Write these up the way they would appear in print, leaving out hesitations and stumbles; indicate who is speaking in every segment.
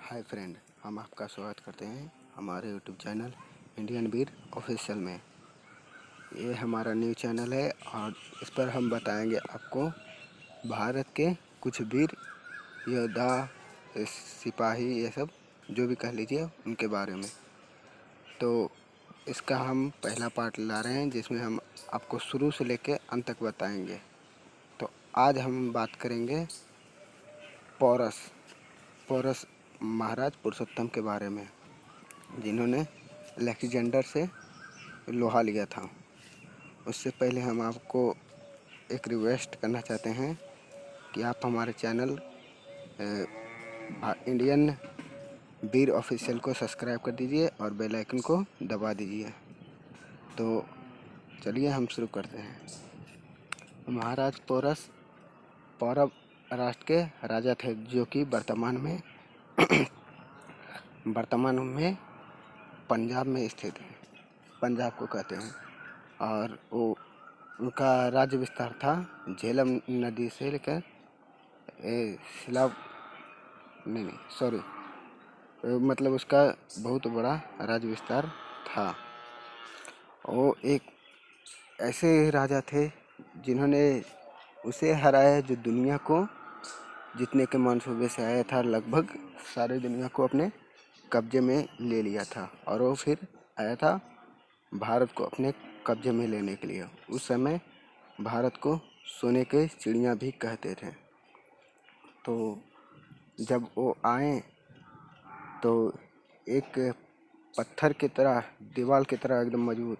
Speaker 1: Hi friend, हम आपका स्वागत करते हैं हमारे यूट्यूब चैनल इंडियन वीर ऑफिशियल में। ये हमारा न्यू चैनल है और इस पर हम बताएंगे आपको भारत के कुछ वीर योद्धा, सिपाही, ये सब जो भी कह लीजिए उनके बारे में। तो इसका हम पहला पार्ट ला रहे हैं जिसमें हम आपको शुरू से लेकर अंत तक बताएंगे। तो आज हम बात करेंगे पोरस महाराज पुरुषोत्तम के बारे में, जिन्होंने अलेक्जेंडर से लोहा लिया था। उससे पहले हम आपको एक रिक्वेस्ट करना चाहते हैं कि आप हमारे चैनल इंडियन वीर ऑफिशियल को सब्सक्राइब कर दीजिए और बेल आइकन को दबा दीजिए। तो चलिए हम शुरू करते हैं। महाराज पोरस पौरव राष्ट्र के राजा थे, जो कि वर्तमान में पंजाब में स्थित है। पंजाब को कहते हैं। और वो उनका राज्य विस्तार था झेलम नदी से लेकर मतलब उसका बहुत बड़ा राज्य विस्तार था। वो एक ऐसे राजा थे जिन्होंने उसे हराया जो दुनिया को जितने के मनसूबे से आया था, लगभग सारी दुनिया को अपने कब्जे में ले लिया था। और वो फिर आया था भारत को अपने कब्जे में लेने के लिए। उस समय भारत को सोने के चिड़िया भी कहते थे। तो जब वो आए तो एक पत्थर की तरह, दीवार की तरह एकदम मजबूत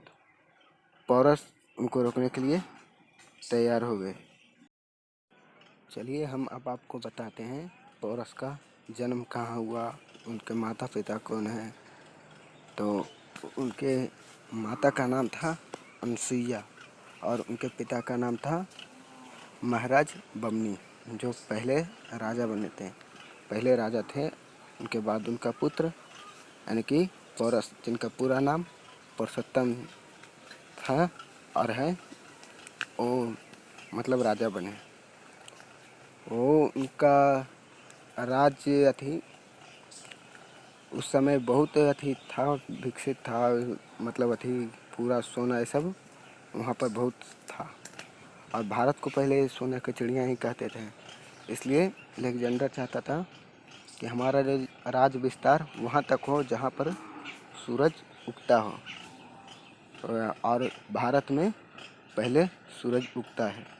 Speaker 1: पोरस उनको रोकने के लिए तैयार हो गए। चलिए हम अब आपको बताते हैं पोरस का जन्म कहाँ हुआ, उनके माता पिता कौन हैं। तो उनके माता का नाम था अनसुईया और उनके पिता का नाम था महाराज बमनी, जो पहले राजा थे। उनके बाद उनका पुत्र यानी कि पोरस, जिनका पूरा नाम पुरुषोत्तम था और है, वो मतलब राजा बने। वो उनका राज्य उस समय बहुत था, विकसित था, मतलब पूरा सोना ये सब वहाँ पर बहुत था। और भारत को पहले सोने की चिड़िया ही कहते थे। इसलिए अलेक्जेंडर चाहता था कि हमारा राज विस्तार वहाँ तक हो जहाँ पर सूरज उगता हो, और भारत में पहले सूरज उगता है।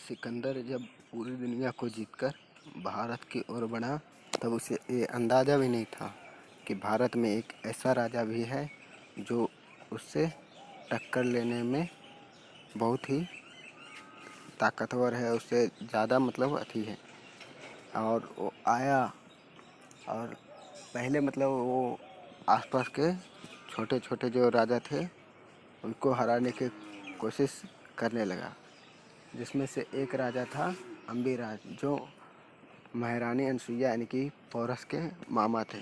Speaker 1: सिकंदर जब पूरी दुनिया को जीतकर भारत की ओर बढ़ा, तब उसे ये अंदाज़ा भी नहीं था कि भारत में एक ऐसा राजा भी है जो उससे टक्कर लेने में बहुत ही ताकतवर है, उससे ज़्यादा मतलब है। और वो आया और पहले मतलब वो आसपास के छोटे छोटे जो राजा थे उनको हराने की कोशिश करने लगा, जिसमें से एक राजा था अम्बिराज, जो महारानी अनसुईया यानी कि पोरस के मामा थे।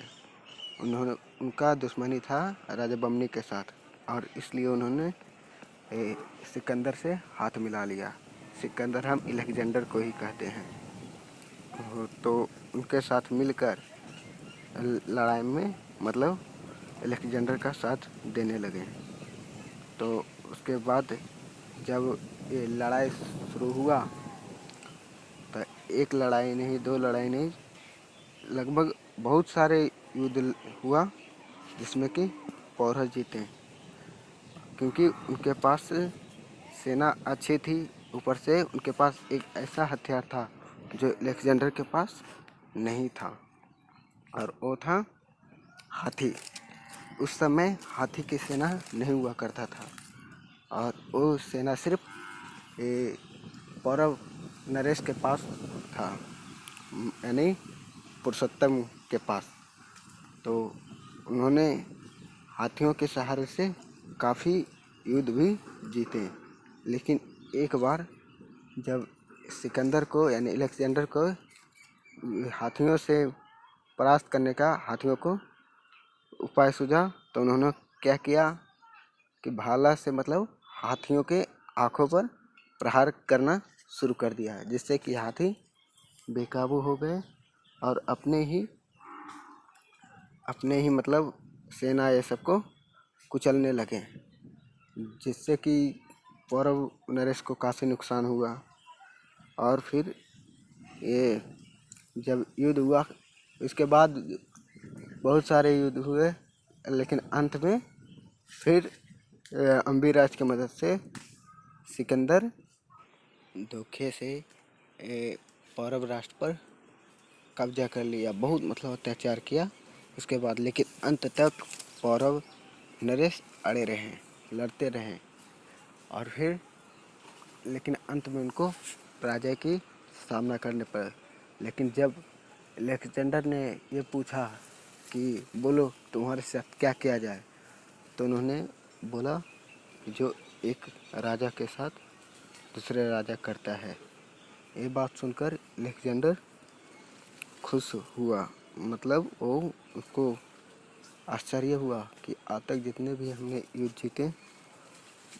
Speaker 1: उनका दुश्मनी था राजा बमनी के साथ, और इसलिए उन्होंने सिकंदर से हाथ मिला लिया। सिकंदर हम अलेक्जेंडर को ही कहते हैं। तो उनके साथ मिलकर लड़ाई में मतलब अलेक्जेंडर का साथ देने लगे। तो उसके बाद जब ये लड़ाई शुरू हुआ तो एक लड़ाई नहीं, दो लड़ाई नहीं, लगभग बहुत सारे युद्ध हुआ जिसमें कि पोरस जीते, क्योंकि उनके पास सेना अच्छी थी। ऊपर से उनके पास एक ऐसा हथियार था जो अलेक्जेंडर के पास नहीं था, और वो था हाथी। उस समय हाथी की सेना नहीं हुआ करता था, और वो सेना सिर्फ पौरव नरेश के पास था, यानी पुरुषोत्तम के पास। तो उन्होंने हाथियों के सहारे से काफ़ी युद्ध भी जीते। लेकिन एक बार जब सिकंदर को यानी अलेक्जेंडर को हाथियों से परास्त करने का हाथियों को उपाय सूझा, तो उन्होंने क्या किया कि भाला से मतलब हाथियों के आँखों पर प्रहार करना शुरू कर दिया, जिससे कि हाथी बेकाबू हो गए और अपने ही मतलब सेना ये सबको कुचलने लगे, जिससे कि पौरव नरेश को काफ़ी नुकसान हुआ। और फिर ये जब युद्ध हुआ, इसके बाद बहुत सारे युद्ध हुए, लेकिन अंत में फिर अम्बिराज की मदद से सिकंदर धोखे से पौरव राष्ट्र पर कब्जा कर लिया। बहुत मतलब अत्याचार किया उसके बाद, लेकिन अंत तक पौरव नरेश अड़े रहे, लड़ते रहे। और फिर लेकिन अंत में उनको पराजय की सामना करने पड़ा। लेकिन जब अलेक्जेंडर ने ये पूछा कि बोलो तुम्हारे साथ क्या किया जाए, तो उन्होंने बोला कि जो एक राजा के साथ दूसरे राजा करता है। ये बात सुनकर अलेक्जेंडर खुश हुआ, मतलब वो उसको आश्चर्य हुआ कि आज तक जितने भी हमने युद्ध जीते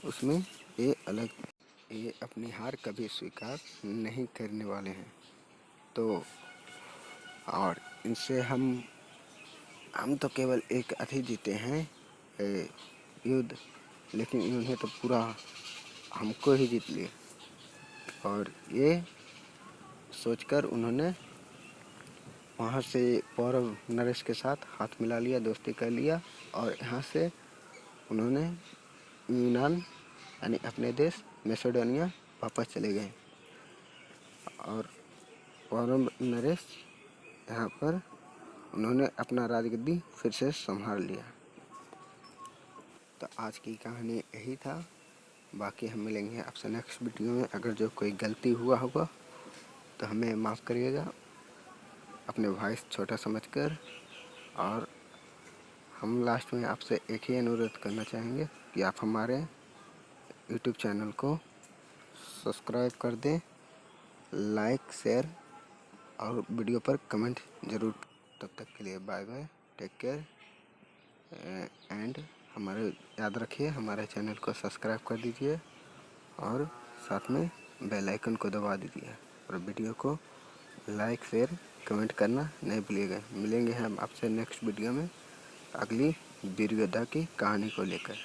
Speaker 1: उसमें ये अपनी हार कभी स्वीकार नहीं करने वाले हैं। तो और इनसे हम तो केवल एक अथी जीते हैं युद्ध, लेकिन इन्होंने तो पूरा हमको ही जीत लिया। और ये सोचकर उन्होंने वहाँ से पौरव नरेश के साथ हाथ मिला लिया, दोस्ती कर लिया, और यहाँ से उन्होंने यूनान यानी अपने देश मैसेडोनिया वापस चले गए। और पौरव नरेश यहाँ पर उन्होंने अपना राजगद्दी फिर से संभाल लिया। तो आज की कहानी यही था। बाकी हम मिलेंगे आपसे नेक्स्ट वीडियो में। अगर जो कोई गलती हुआ होगा तो हमें माफ़ करिएगा, अपने भाई से छोटा समझकर। और हम लास्ट में आपसे एक ही अनुरोध करना चाहेंगे कि आप हमारे यूट्यूब चैनल को सब्सक्राइब कर दें, लाइक शेयर और वीडियो पर कमेंट ज़रूर। तब तक के लिए bye bye, take care and हमारे याद रखिए हमारे चैनल को सब्सक्राइब कर दीजिए और साथ में बेल आइकन को दबा दीजिए और वीडियो को लाइक शेयर कमेंट करना नहीं भूलिएगा। मिलेंगे हम आपसे नेक्स्ट वीडियो में अगली वीर योद्धा की कहानी को लेकर।